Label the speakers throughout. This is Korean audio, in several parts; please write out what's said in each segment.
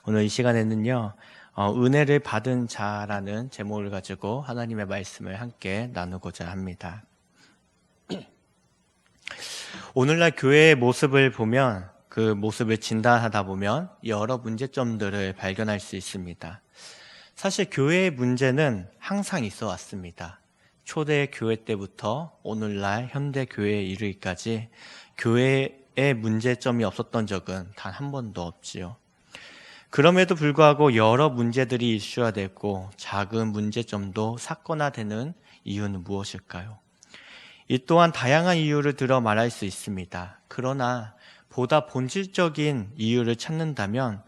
Speaker 1: 오늘 이 시간에는요, 은혜를 받은 자라는 제목을 가지고 하나님의 말씀을 함께 나누고자 합니다. 오늘날 교회의 모습을 보면 그 모습을 진단하다 보면 여러 문제점들을 발견할 수 있습니다. 사실 교회의 문제는 항상 있어 왔습니다. 초대 교회 때부터 오늘날 현대 교회에 이르기까지 교회의 문제점이 없었던 적은 단 한 번도 없지요. 그럼에도 불구하고 여러 문제들이 이슈화되고 작은 문제점도 사건화되는 이유는 무엇일까요? 이 또한 다양한 이유를 들어 말할 수 있습니다. 그러나 보다 본질적인 이유를 찾는다면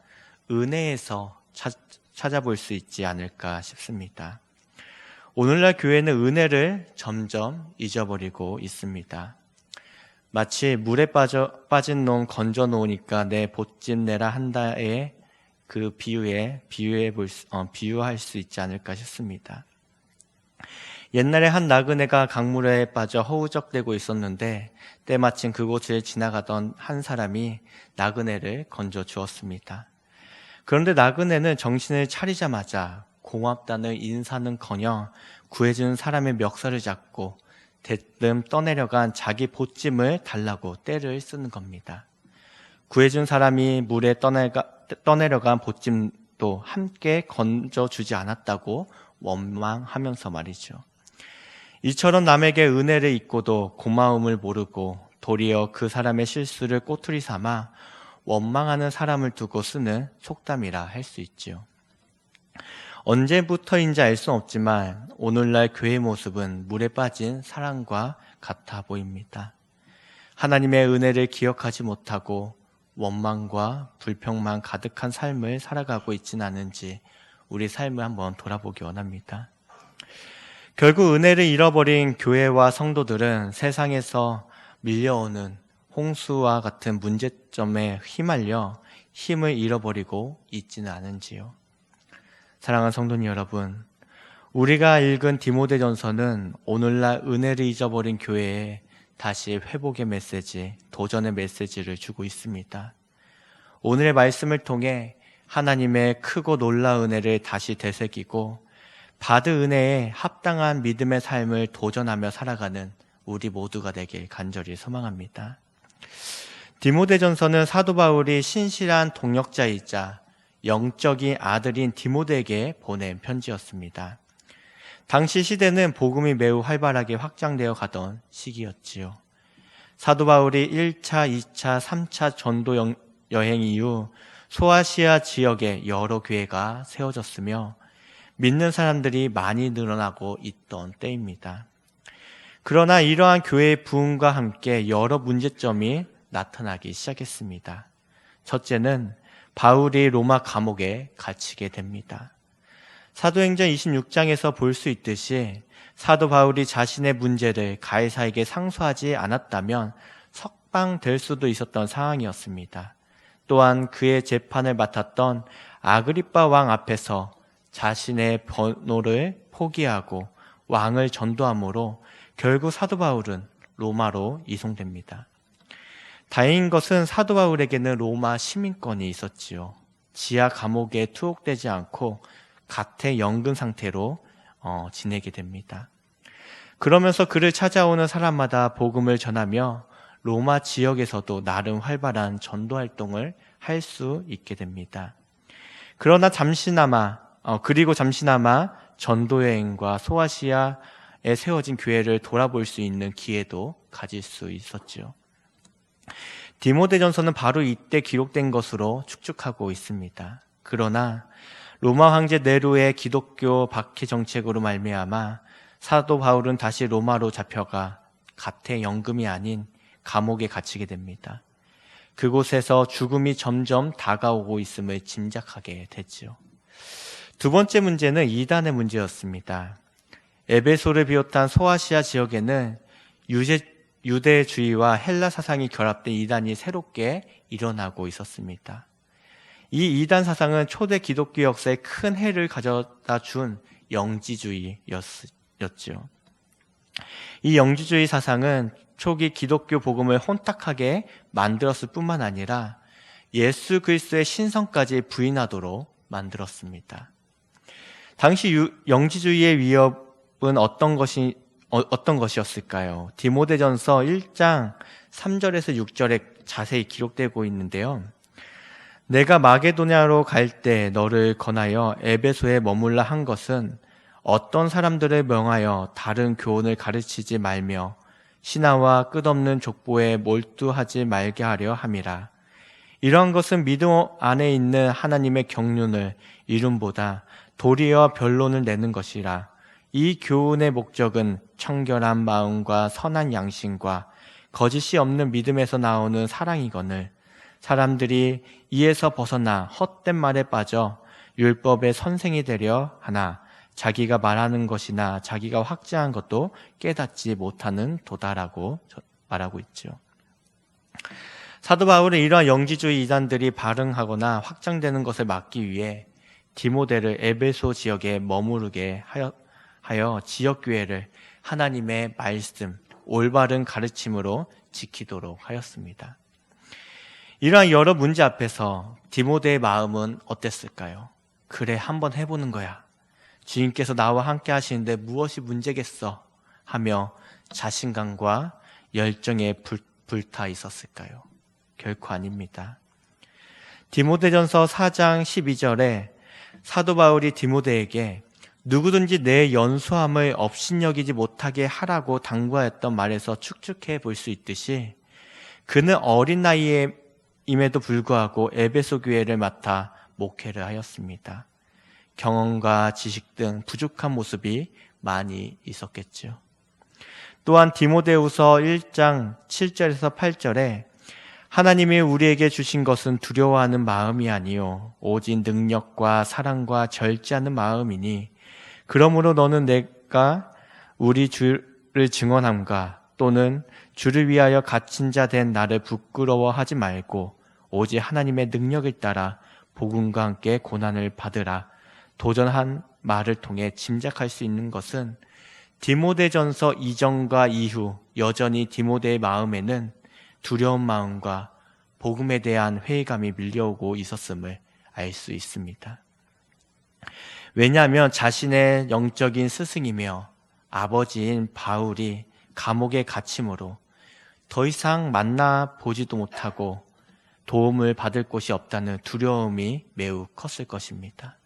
Speaker 1: 은혜에서 찾아볼 수 있지 않을까 싶습니다. 오늘날 교회는 은혜를 점점 잊어버리고 있습니다. 마치 물에 빠진 놈 건져 놓으니까 내 보집 내라 한다에 그 비유할 수 있지 않을까 싶습니다. 옛날에 한 나그네가 강물에 빠져 허우적대고 있었는데 때마침 그곳을 지나가던 한 사람이 나그네를 건져 주었습니다. 그런데 나그네는 정신을 차리자마자 고맙다는 인사는커녕 구해준 사람의 멱살을 잡고 대뜸 떠내려간 자기 보찜을 달라고 떼를 쓰는 겁니다. 구해준 사람이 물에 떠내려간 보찜도 함께 건져주지 않았다고 원망하면서 말이죠. 이처럼 남에게 은혜를 잊고도 고마움을 모르고 도리어 그 사람의 실수를 꼬투리 삼아 원망하는 사람을 두고 쓰는 속담이라 할 수 있지요. 언제부터인지 알 수 없지만 오늘날 교회의 모습은 물에 빠진 사람과 같아 보입니다. 하나님의 은혜를 기억하지 못하고 원망과 불평만 가득한 삶을 살아가고 있지는 않은지 우리 삶을 한번 돌아보기 원합니다. 결국 은혜를 잃어버린 교회와 성도들은 세상에서 밀려오는 홍수와 같은 문제점에 휘말려 힘을 잃어버리고 있지는 않은지요. 사랑하는 성도님 여러분, 우리가 읽은 디모데전서는 오늘날 은혜를 잊어버린 교회에 다시 회복의 메시지, 도전의 메시지를 주고 있습니다. 오늘의 말씀을 통해 하나님의 크고 놀라운 은혜를 다시 되새기고 받은 은혜에 합당한 믿음의 삶을 도전하며 살아가는 우리 모두가 되길 간절히 소망합니다. 디모데전서는 사도 바울이 신실한 동역자이자 영적인 아들인 디모데에게 보낸 편지였습니다. 당시 시대는 복음이 매우 활발하게 확장되어 가던 시기였지요. 사도 바울이 1차, 2차, 3차 전도 여행 이후 소아시아 지역에 여러 교회가 세워졌으며 믿는 사람들이 많이 늘어나고 있던 때입니다. 그러나 이러한 교회의 부흥과 함께 여러 문제점이 나타나기 시작했습니다. 첫째는 바울이 로마 감옥에 갇히게 됩니다. 사도행전 26장에서 볼 수 있듯이 사도 바울이 자신의 문제를 가이사에게 상소하지 않았다면 석방될 수도 있었던 상황이었습니다. 또한 그의 재판을 맡았던 아그리빠 왕 앞에서 자신의 번호를 포기하고 왕을 전도함으로 결국 사도 바울은 로마로 이송됩니다. 다행인 것은 사도 바울에게는 로마 시민권이 있었지요. 지하 감옥에 투옥되지 않고 가택 연금 상태로 지내게 됩니다. 그러면서 그를 찾아오는 사람마다 복음을 전하며 로마 지역에서도 나름 활발한 전도 활동을 할 수 있게 됩니다. 그러나 잠시나마 전도 여행과 소아시아에 세워진 교회를 돌아볼 수 있는 기회도 가질 수 있었지요. 디모데전서는 바로 이때 기록된 것으로 축축하고 있습니다. 그러나 로마 황제 네로의 기독교 박해 정책으로 말미암아 사도 바울은 다시 로마로 잡혀가 가택 연금이 아닌 감옥에 갇히게 됩니다. 그곳에서 죽음이 점점 다가오고 있음을 짐작하게 됐지요. 두 번째 문제는 이단의 문제였습니다. 에베소를 비롯한 소아시아 지역에는 유대주의와 헬라 사상이 결합된 이단이 새롭게 일어나고 있었습니다. 이 이단 사상은 초대 기독교 역사에 큰 해를 가져다 준 영지주의였지요. 이 영지주의 사상은 초기 기독교 복음을 혼탁하게 만들었을 뿐만 아니라 예수 그리스도의 신성까지 부인하도록 만들었습니다. 당시 영지주의의 위협은 어떤 것이었을까요? 디모데전서 1장 3절에서 6절에 자세히 기록되고 있는데요. 내가 마게도냐로 갈 때 너를 권하여 에베소에 머물라 한 것은 어떤 사람들을 명하여 다른 교훈을 가르치지 말며 신하와 끝없는 족보에 몰두하지 말게 하려 함이라. 이러한 것은 믿음 안에 있는 하나님의 경륜을 이름보다 도리어 변론을 내는 것이라. 이 교훈의 목적은 청결한 마음과 선한 양심과 거짓이 없는 믿음에서 나오는 사랑이거늘 사람들이 이에서 벗어나 헛된 말에 빠져 율법의 선생이 되려 하나 자기가 말하는 것이나 자기가 확증한 것도 깨닫지 못하는 도다라고 말하고 있죠. 사도 바울은 이러한 영지주의 이단들이 발흥하거나 확장되는 것을 막기 위해 디모데를 에베소 지역에 머무르게 하여 지역교회를 하나님의 말씀, 올바른 가르침으로 지키도록 하였습니다. 이러한 여러 문제 앞에서 디모데의 마음은 어땠을까요? 그래, 한번 해보는 거야. 주님께서 나와 함께 하시는데 무엇이 문제겠어? 하며 자신감과 열정에 불타 있었을까요? 결코 아닙니다. 디모데전서 4장 12절에 사도 바울이 디모데에게 누구든지 내 연소함을 업신여기지 못하게 하라고 당부하였던 말에서 축축해 볼 수 있듯이 그는 어린 나이임에도 불구하고 에베소 교회를 맡아 목회를 하였습니다. 경험과 지식 등 부족한 모습이 많이 있었겠죠. 또한 디모데후서 1장 7절에서 8절에 하나님이 우리에게 주신 것은 두려워하는 마음이 아니요 오직 능력과 사랑과 절제하는 마음이니 그러므로 너는 내가 우리 주를 증언함과 또는 주를 위하여 갇힌 자 된 나를 부끄러워하지 말고 오직 하나님의 능력을 따라 복음과 함께 고난을 받으라. 도전한 말을 통해 짐작할 수 있는 것은 디모데전서 이전과 이후 여전히 디모데의 마음에는 두려운 마음과 복음에 대한 회의감이 밀려오고 있었음을 알 수 있습니다. 왜냐하면 자신의 영적인 스승이며 아버지인 바울이 감옥에 갇힘으로 더 이상 만나보지도 못하고 도움을 받을 곳이 없다는 두려움이 매우 컸을 것입니다.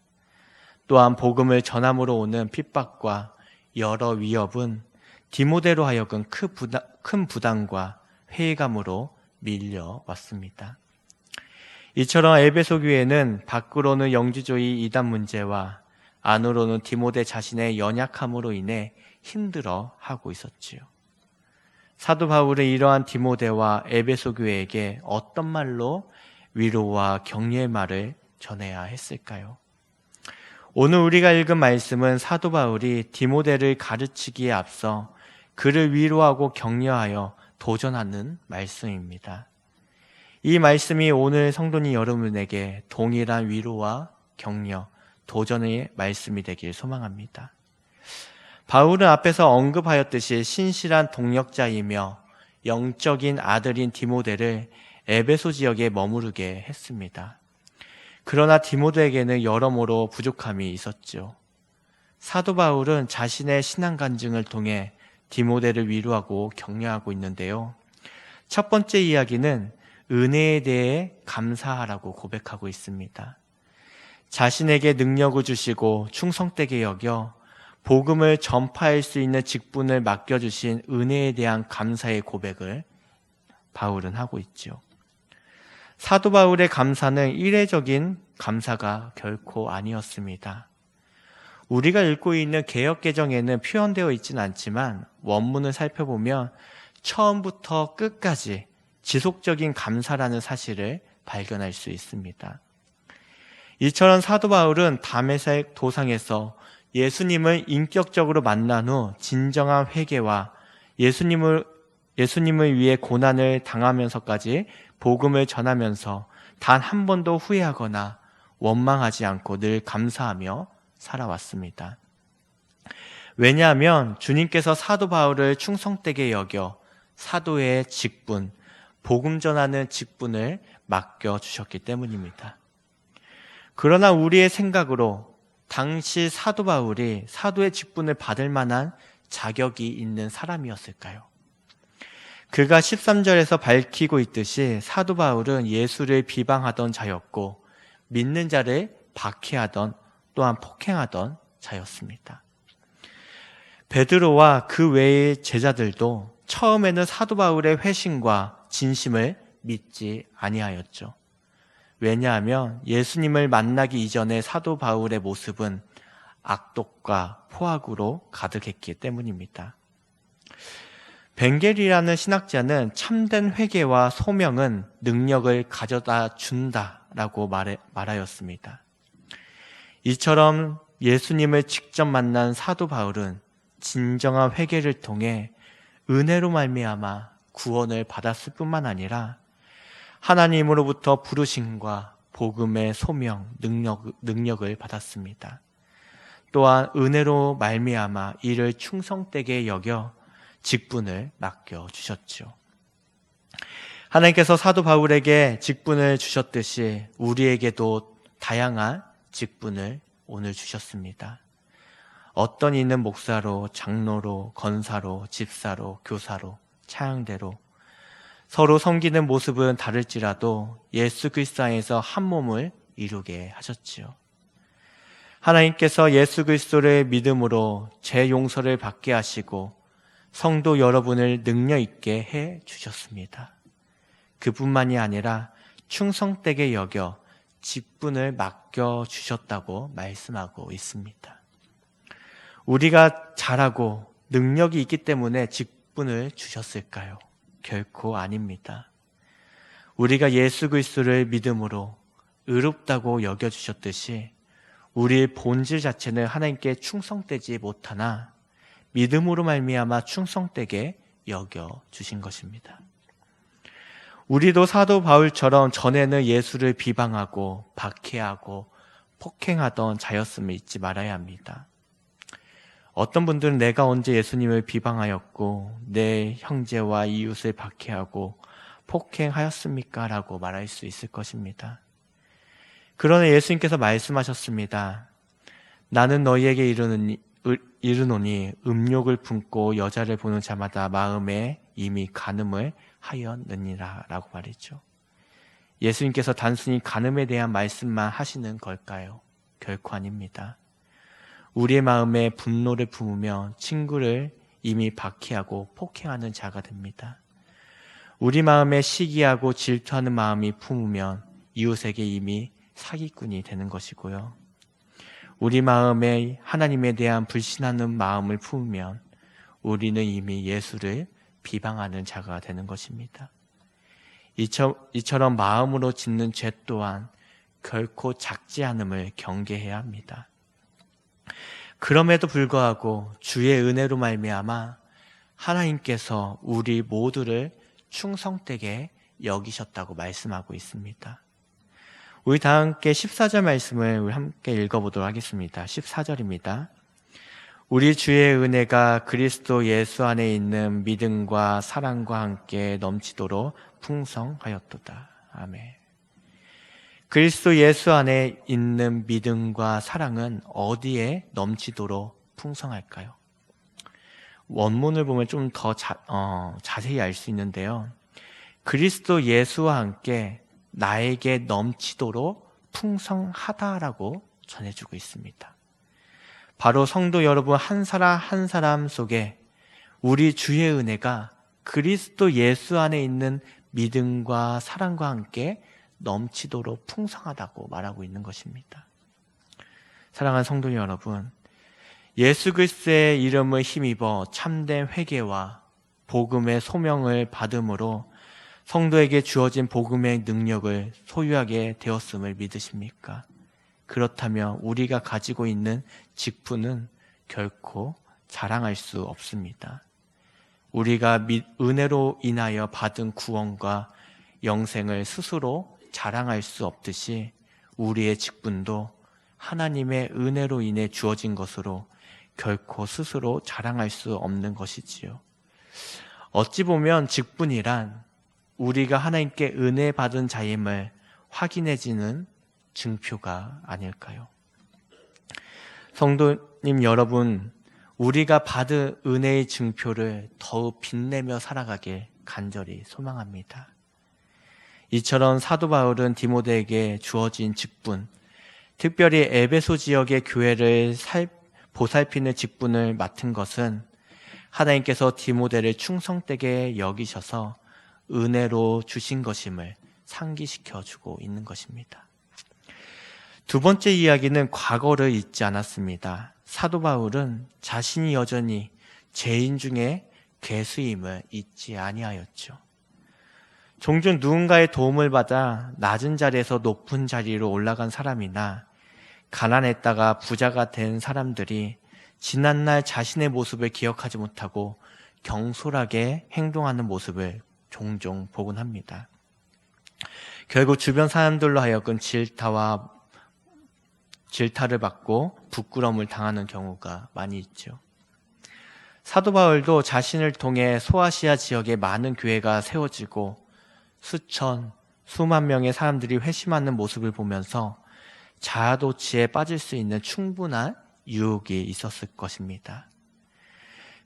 Speaker 1: 또한 복음을 전함으로 오는 핍박과 여러 위협은 디모데로 하여금 큰 부담과 회의감으로 밀려왔습니다. 이처럼 에베소 교회는 밖으로는 영지주의 이단 문제와 안으로는 디모데 자신의 연약함으로 인해 힘들어하고 있었지요. 사도 바울은 이러한 디모데와 에베소 교회에게 어떤 말로 위로와 격려의 말을 전해야 했을까요? 오늘 우리가 읽은 말씀은 사도 바울이 디모데를 가르치기에 앞서 그를 위로하고 격려하여 도전하는 말씀입니다. 이 말씀이 오늘 성도님 여러분에게 동일한 위로와 격려, 도전의 말씀이 되길 소망합니다. 바울은 앞에서 언급하였듯이 신실한 동역자이며 영적인 아들인 디모데를 에베소 지역에 머무르게 했습니다. 그러나 디모데에게는 여러모로 부족함이 있었죠. 사도 바울은 자신의 신앙 간증을 통해 디모데를 위로하고 격려하고 있는데요. 첫 번째 이야기는 은혜에 대해 감사하라고 고백하고 있습니다. 자신에게 능력을 주시고 충성되게 여겨 복음을 전파할 수 있는 직분을 맡겨주신 은혜에 대한 감사의 고백을 바울은 하고 있죠. 사도 바울의 감사는 이례적인 감사가 결코 아니었습니다. 우리가 읽고 있는 개역개정에는 표현되어 있지는 않지만 원문을 살펴보면 처음부터 끝까지 지속적인 감사라는 사실을 발견할 수 있습니다. 이처럼 사도 바울은 다메섹 도상에서 예수님을 인격적으로 만난 후 진정한 회개와 예수님을 위해 고난을 당하면서까지 복음을 전하면서 단 한 번도 후회하거나 원망하지 않고 늘 감사하며 살아왔습니다. 왜냐하면 주님께서 사도 바울을 충성되게 여겨 사도의 직분, 복음 전하는 직분을 맡겨주셨기 때문입니다. 그러나 우리의 생각으로 당시 사도 바울이 사도의 직분을 받을 만한 자격이 있는 사람이었을까요? 그가 13절에서 밝히고 있듯이 사도 바울은 예수를 비방하던 자였고 믿는 자를 박해하던 또한 폭행하던 자였습니다. 베드로와 그 외의 제자들도 처음에는 사도 바울의 회심과 진심을 믿지 아니하였죠. 왜냐하면 예수님을 만나기 이전에 사도 바울의 모습은 악독과 포악으로 가득했기 때문입니다. 벵겔이라는 신학자는 참된 회개와 소명은 능력을 가져다 준다라고 말하였습니다. 이처럼 예수님을 직접 만난 사도 바울은 진정한 회개를 통해 은혜로 말미암아 구원을 받았을 뿐만 아니라 하나님으로부터 부르심과 복음의 소명, 능력을 받았습니다. 또한 은혜로 말미암아 이를 충성되게 여겨 직분을 맡겨주셨죠. 하나님께서 사도 바울에게 직분을 주셨듯이 우리에게도 다양한 직분을 오늘 주셨습니다. 어떤 이는 목사로, 장로로, 권사로, 집사로, 교사로, 차양대로 서로 섬기는 모습은 다를지라도 예수 그리스도 안에서 한 몸을 이루게 하셨지요. 하나님께서 예수 그리스도를 믿음으로 죄 용서를 받게 하시고 성도 여러분을 능력 있게 해 주셨습니다. 그뿐만이 아니라 충성되게 여겨 직분을 맡겨 주셨다고 말씀하고 있습니다. 우리가 잘하고 능력이 있기 때문에 직분을 주셨을까요? 결코 아닙니다. 우리가 예수 그리스도를 믿음으로 의롭다고 여겨주셨듯이 우리의 본질 자체는 하나님께 충성되지 못하나 믿음으로 말미암아 충성되게 여겨주신 것입니다. 우리도 사도 바울처럼 전에는 예수를 비방하고 박해하고 폭행하던 자였음을 잊지 말아야 합니다. 어떤 분들은 내가 언제 예수님을 비방하였고 내 형제와 이웃을 박해하고 폭행하였습니까? 라고 말할 수 있을 것입니다. 그러나 예수님께서 말씀하셨습니다. 나는 너희에게 이르노니 음욕을 품고 여자를 보는 자마다 마음에 이미 간음을 하였느니라 라고 말했죠. 예수님께서 단순히 간음에 대한 말씀만 하시는 걸까요? 결코 아닙니다. 우리의 마음에 분노를 품으며 친구를 이미 박해하고 폭행하는 자가 됩니다. 우리 마음에 시기하고 질투하는 마음이 품으면 이웃에게 이미 사기꾼이 되는 것이고요. 우리 마음에 하나님에 대한 불신하는 마음을 품으면 우리는 이미 예수를 비방하는 자가 되는 것입니다. 이처럼 마음으로 짓는 죄 또한 결코 작지 않음을 경계해야 합니다. 그럼에도 불구하고 주의 은혜로 말미암아 하나님께서 우리 모두를 충성되게 여기셨다고 말씀하고 있습니다. 우리 다 함께 14절 말씀을 우리 함께 읽어보도록 하겠습니다. 14절입니다. 우리 주의 은혜가 그리스도 예수 안에 있는 믿음과 사랑과 함께 넘치도록 풍성하였도다. 아멘. 그리스도 예수 안에 있는 믿음과 사랑은 어디에 넘치도록 풍성할까요? 원문을 보면 좀 더 자세히 알 수 있는데요. 그리스도 예수와 함께 나에게 넘치도록 풍성하다라고 전해주고 있습니다. 바로 성도 여러분 한 사람 한 사람 속에 우리 주의 은혜가 그리스도 예수 안에 있는 믿음과 사랑과 함께 넘치도록 풍성하다고 말하고 있는 것입니다. 사랑하는 성도 여러분, 예수 그리스도의 이름을 힘입어 참된 회개와 복음의 소명을 받음으로 성도에게 주어진 복음의 능력을 소유하게 되었음을 믿으십니까? 그렇다면 우리가 가지고 있는 직분은 결코 자랑할 수 없습니다. 우리가 은혜로 인하여 받은 구원과 영생을 스스로 자랑할 수 없듯이 우리의 직분도 하나님의 은혜로 인해 주어진 것으로 결코 스스로 자랑할 수 없는 것이지요. 어찌 보면 직분이란 우리가 하나님께 은혜 받은 자임을 확인해지는 증표가 아닐까요? 성도님 여러분, 우리가 받은 은혜의 증표를 더욱 빛내며 살아가길 간절히 소망합니다. 이처럼 사도 바울은 디모데에게 주어진 직분, 특별히 에베소 지역의 교회를 보살피는 직분을 맡은 것은 하나님께서 디모데를 충성되게 여기셔서 은혜로 주신 것임을 상기시켜주고 있는 것입니다. 두 번째 이야기는 과거를 잊지 않았습니다. 사도 바울은 자신이 여전히 죄인 중에 괴수임을 잊지 아니하였죠. 종종 누군가의 도움을 받아 낮은 자리에서 높은 자리로 올라간 사람이나 가난했다가 부자가 된 사람들이 지난날 자신의 모습을 기억하지 못하고 경솔하게 행동하는 모습을 종종 보곤 합니다. 결국 주변 사람들로 하여금 질타를 받고 부끄러움을 당하는 경우가 많이 있죠. 사도 바울도 자신을 통해 소아시아 지역에 많은 교회가 세워지고 수만 명의 사람들이 회심하는 모습을 보면서 자아도취에 빠질 수 있는 충분한 유혹이 있었을 것입니다.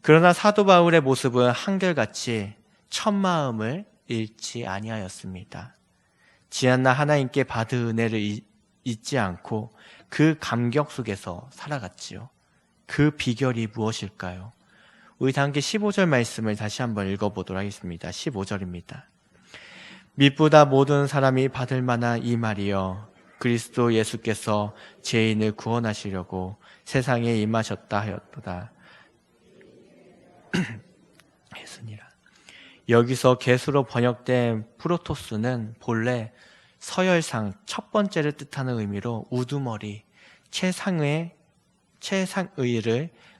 Speaker 1: 그러나 사도 바울의 모습은 한결같이 첫마음을 잃지 아니하였습니다. 지난날 하나님께 받은 은혜를 잊지 않고 그 감격 속에서 살아갔지요. 그 비결이 무엇일까요? 우리 다 함께 15절 말씀을 다시 한번 읽어보도록 하겠습니다. 15절입니다. 믿보다 모든 사람이 받을 만한 이 말이여, 그리스도 예수께서 죄인을 구원하시려고 세상에 임하셨다 하였도다. 했으니라. 여기서 개수로 번역된 프로토스는 본래 서열상 첫 번째를 뜻하는 의미로 우두머리, 최상의를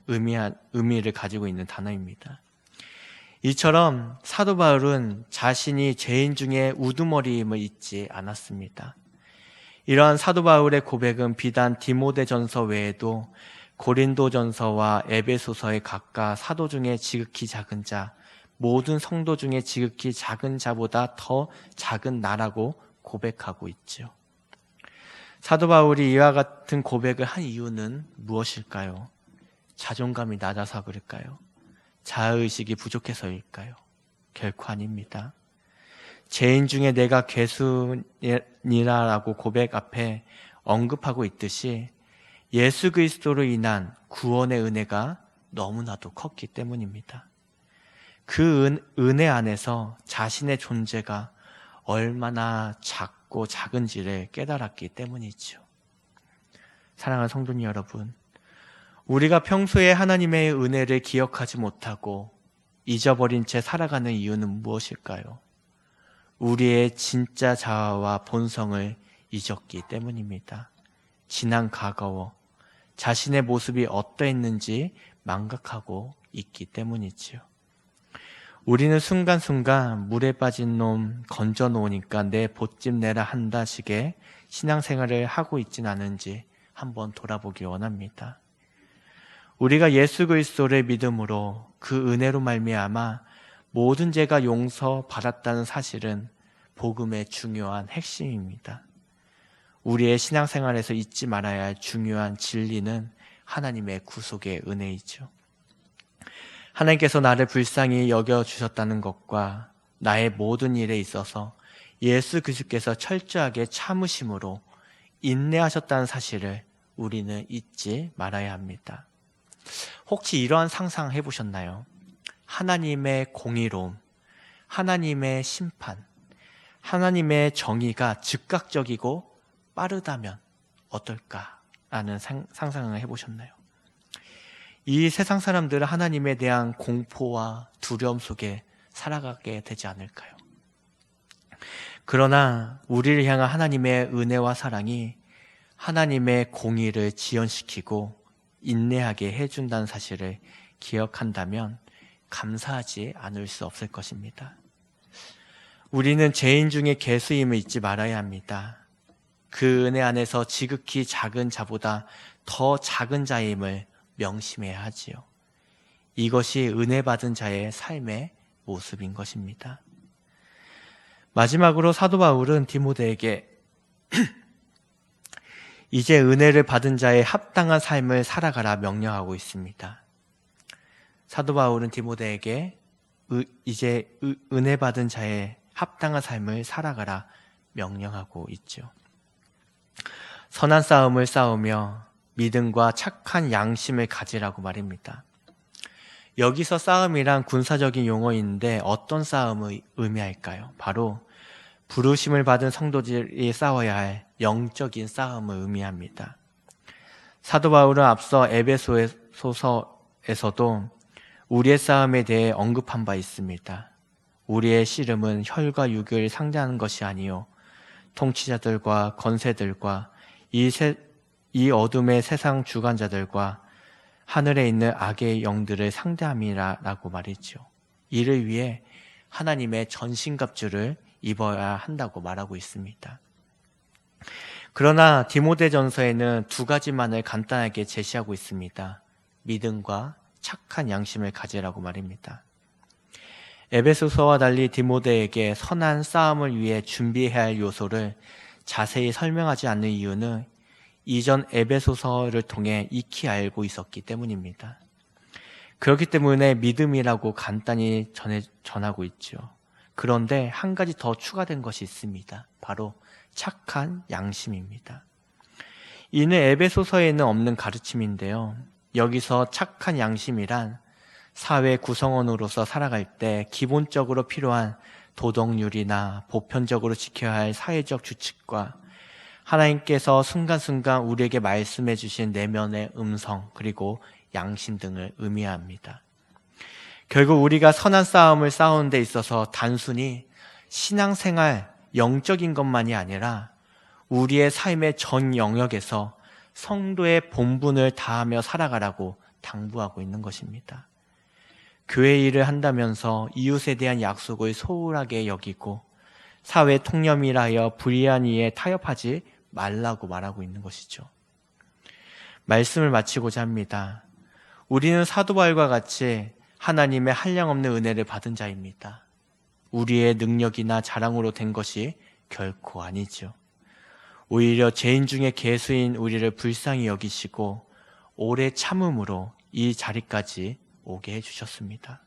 Speaker 1: 의미를 가지고 있는 단어입니다. 이처럼 사도 바울은 자신이 죄인 중에 우두머리임을 잊지 않았습니다. 이러한 사도 바울의 고백은 비단 디모데전서 외에도 고린도전서와 에베소서의 각각 사도 중에 지극히 작은 자, 모든 성도 중에 지극히 작은 자보다 더 작은 나라고 고백하고 있죠. 사도 바울이 이와 같은 고백을 한 이유는 무엇일까요? 자존감이 낮아서 그럴까요? 자아의식이 부족해서일까요? 결코 아닙니다. 죄인 중에 내가 괴수니라라고 고백 앞에 언급하고 있듯이 예수 그리스도로 인한 구원의 은혜가 너무나도 컸기 때문입니다. 그 은혜 안에서 자신의 존재가 얼마나 작고 작은지를 깨달았기 때문이죠. 사랑하는 성도님 여러분, 우리가 평소에 하나님의 은혜를 기억하지 못하고 잊어버린 채 살아가는 이유는 무엇일까요? 우리의 진짜 자아와 본성을 잊었기 때문입니다. 지난 과거, 자신의 모습이 어떠했는지 망각하고 있기 때문이지요. 우리는 순간순간 물에 빠진 놈 건져 놓으니까 내 보집 내라 한다식의 신앙생활을 하고 있진 않은지 한번 돌아보기 원합니다. 우리가 예수 그리스도를 믿음으로 그 은혜로 말미암아 모든 죄가 용서받았다는 사실은 복음의 중요한 핵심입니다. 우리의 신앙생활에서 잊지 말아야 할 중요한 진리는 하나님의 구속의 은혜이죠. 하나님께서 나를 불쌍히 여겨주셨다는 것과 나의 모든 일에 있어서 예수 그리스도께서 철저하게 참으심으로 인내하셨다는 사실을 우리는 잊지 말아야 합니다. 혹시 이러한 상상 해보셨나요? 하나님의 공의로움, 하나님의 심판, 하나님의 정의가 즉각적이고 빠르다면 어떨까라는 상상을 해보셨나요? 이 세상 사람들은 하나님에 대한 공포와 두려움 속에 살아가게 되지 않을까요? 그러나 우리를 향한 하나님의 은혜와 사랑이 하나님의 공의를 지연시키고 인내하게 해준다는 사실을 기억한다면 감사하지 않을 수 없을 것입니다. 우리는 죄인 중에 괴수임을 잊지 말아야 합니다. 그 은혜 안에서 지극히 작은 자보다 더 작은 자임을 명심해야 하지요. 이것이 은혜 받은 자의 삶의 모습인 것입니다. 마지막으로 사도 바울은 디모데에게 이제 은혜를 받은 자의 합당한 삶을 살아가라 명령하고 있습니다. 사도 바울은 디모데에게 이제 은혜 받은 자의 합당한 삶을 살아가라 명령하고 있죠. 선한 싸움을 싸우며 믿음과 착한 양심을 가지라고 말입니다. 여기서 싸움이란 군사적인 용어인데 어떤 싸움을 의미할까요? 바로 부르심을 받은 성도들이 싸워야 할 영적인 싸움을 의미합니다. 사도 바울은 앞서 에베소서에서도 우리의 싸움에 대해 언급한 바 있습니다. 우리의 씨름은 혈과 육을 상대하는 것이 아니요 통치자들과 권세들과 이 어둠의 세상 주관자들과 하늘에 있는 악의 영들을 상대함이라고 말했죠. 이를 위해 하나님의 전신갑주를 입어야 한다고 말하고 있습니다. 그러나 디모데전서에는 두 가지만을 간단하게 제시하고 있습니다. 믿음과 착한 양심을 가지라고 말입니다. 에베소서와 달리 디모데에게 선한 싸움을 위해 준비해야 할 요소를 자세히 설명하지 않는 이유는 이전 에베소서를 통해 익히 알고 있었기 때문입니다. 그렇기 때문에 믿음이라고 간단히 전하고 있죠. 그런데 한 가지 더 추가된 것이 있습니다. 바로 착한 양심입니다. 이는 에베소서에는 없는 가르침인데요. 여기서 착한 양심이란 사회 구성원으로서 살아갈 때 기본적으로 필요한 도덕률이나 보편적으로 지켜야 할 사회적 규칙과 하나님께서 순간순간 우리에게 말씀해 주신 내면의 음성 그리고 양심 등을 의미합니다. 결국 우리가 선한 싸움을 싸우는 데 있어서 단순히 신앙생활, 영적인 것만이 아니라 우리의 삶의 전 영역에서 성도의 본분을 다하며 살아가라고 당부하고 있는 것입니다. 교회 일을 한다면서 이웃에 대한 약속을 소홀하게 여기고 사회 통념이라 하여 불의한 이에 타협하지 말라고 말하고 있는 것이죠. 말씀을 마치고자 합니다. 우리는 사도 바울과 같이 하나님의 한량없는 은혜를 받은 자입니다. 우리의 능력이나 자랑으로 된 것이 결코 아니죠. 오히려 죄인 중에 괴수인 우리를 불쌍히 여기시고 오래 참음으로 이 자리까지 오게 해주셨습니다.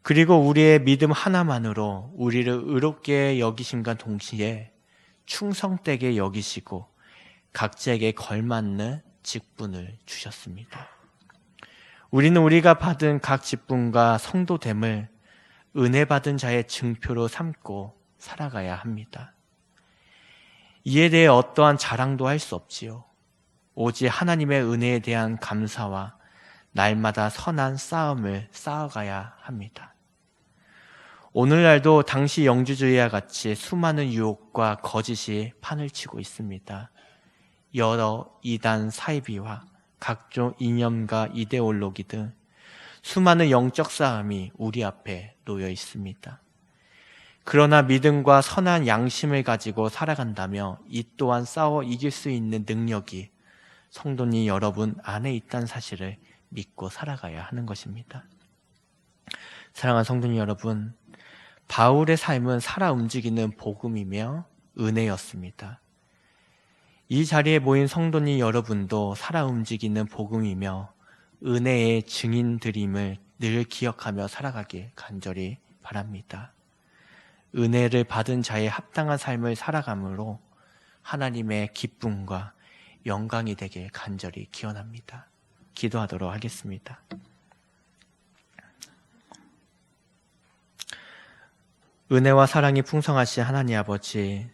Speaker 1: 그리고 우리의 믿음 하나만으로 우리를 의롭게 여기심과 동시에 충성되게 여기시고 각자에게 걸맞는 직분을 주셨습니다. 우리는 우리가 받은 각 직분과 성도됨을 은혜 받은 자의 증표로 삼고 살아가야 합니다. 이에 대해 어떠한 자랑도 할 수 없지요. 오직 하나님의 은혜에 대한 감사와 날마다 선한 싸움을 쌓아가야 합니다. 오늘날도 당시 영주주의와 같이 수많은 유혹과 거짓이 판을 치고 있습니다. 여러 이단 사이비와 각종 이념과 이데올로기 등 수많은 영적 싸움이 우리 앞에 놓여 있습니다. 그러나 믿음과 선한 양심을 가지고 살아간다며 이 또한 싸워 이길 수 있는 능력이 성도님 여러분 안에 있다는 사실을 믿고 살아가야 하는 것입니다. 사랑하는 성도님 여러분, 바울의 삶은 살아 움직이는 복음이며 은혜였습니다. 이 자리에 모인 성도님 여러분도 살아 움직이는 복음이며 은혜의 증인들임을 늘 기억하며 살아가길 간절히 바랍니다. 은혜를 받은 자의 합당한 삶을 살아감으로 하나님의 기쁨과 영광이 되길 간절히 기원합니다. 기도하도록 하겠습니다. 은혜와 사랑이 풍성하신 하나님 아버지,